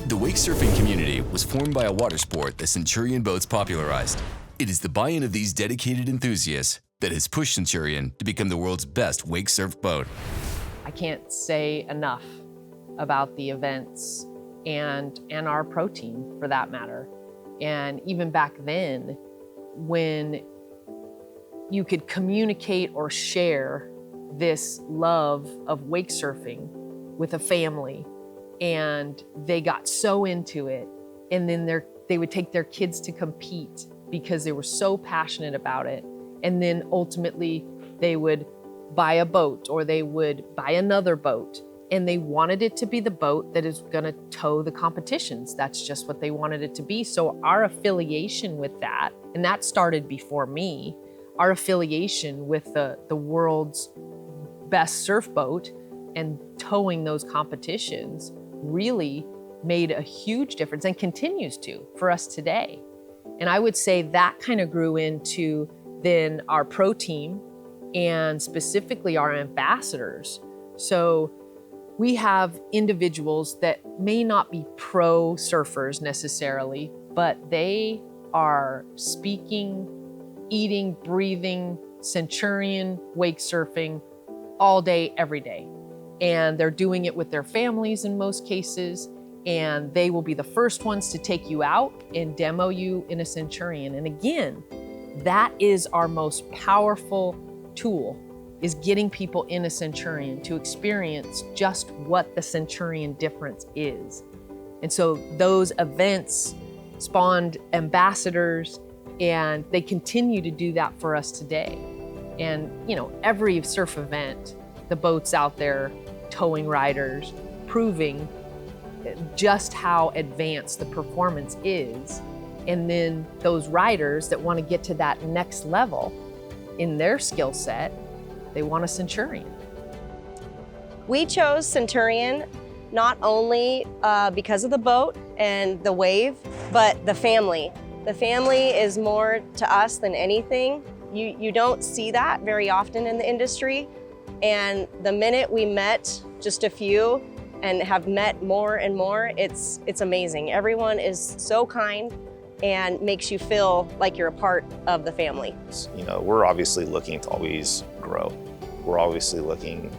The wake surfing community was formed by a water sport that Centurion Boats popularized. It is the buy-in of these dedicated enthusiasts that has pushed Centurion to become the world's best wake surf boat. I can't say enough about the events and our pro team for that matter. And even back then, when you could communicate or share this love of wake surfing with a family, and they got so into it, and then they would take their kids to compete because they were so passionate about it. And then ultimately they would buy a boat or they would buy another boat, and they wanted it to be the boat that is gonna tow the competitions. That's just what they wanted it to be. So our affiliation with that, and that started before me, our affiliation with the world's best surf boat and towing those competitions really made a huge difference and continues to for us today. And I would say that kind of grew into then our pro team and specifically our ambassadors. So we have individuals that may not be pro surfers necessarily, but they are speaking, eating, breathing Centurion wake surfing all day, every day. And they're doing it with their families in most cases, and they will be the first ones to take you out and demo you in a Centurion. And again, that is our most powerful tool, is getting people in a Centurion to experience just what the Centurion difference is. And so those events spawned ambassadors, and they continue to do that for us today. And every surf event, the boats out there towing riders, proving just how advanced the performance is. And then those riders that want to get to that next level in their skill set, they want a Centurion. We chose Centurion not only because of the boat and the wave, but the family. The family is more to us than anything. You don't see that very often in the industry. And the minute we met just a few and have met more and more, it's amazing. Everyone is so kind and makes you feel like you're a part of the family. We're obviously looking to always grow. We're obviously looking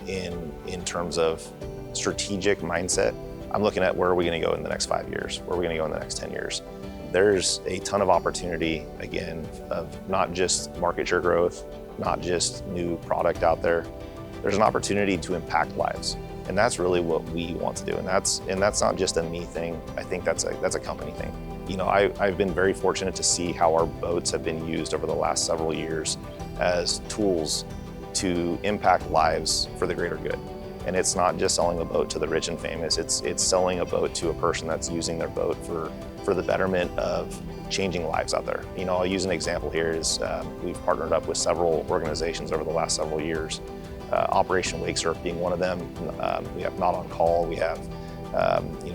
in terms of strategic mindset. I'm looking at where are we going to go in the next 5 years? Where are we going to go in the next 10 years? There's a ton of opportunity, again, of not just market share growth, not just new product out there. There's an opportunity to impact lives. And that's really what we want to do. And that's not just a me thing. I think that's a company thing. I've been very fortunate to see how our boats have been used over the last several years as tools to impact lives for the greater good. And it's not just selling a boat to the rich and famous, it's selling a boat to a person that's using their boat for the betterment of changing lives out there. I'll use an example here is we've partnered up with several organizations over the last several years, Operation Wake Surf being one of them. We have Not On Call, we have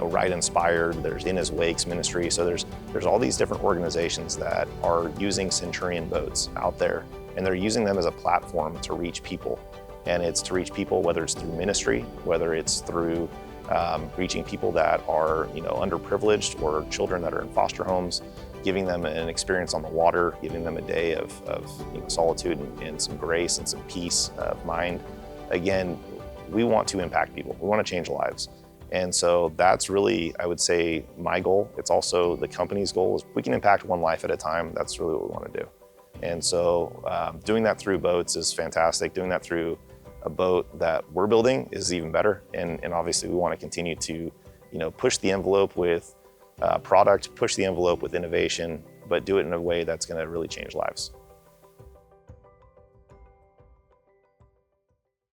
Ride Inspired, there's In His Wakes Ministry. So there's all these different organizations that are using Centurion boats out there, and they're using them as a platform to reach people. And it's to reach people, whether it's through ministry, whether it's through reaching people that are underprivileged or children that are in foster homes, giving them an experience on the water, giving them a day of solitude and some grace and some peace of mind. Again, we want to impact people. We want to change lives. And so that's really, I would say, my goal. It's also the company's goal. Is we can impact one life at a time. That's really what we want to do. And so doing that through boats is fantastic. Doing that through a boat that we're building is even better. And obviously we want to continue to push the envelope with product, push the envelope with innovation, but do it in a way that's going to really change lives.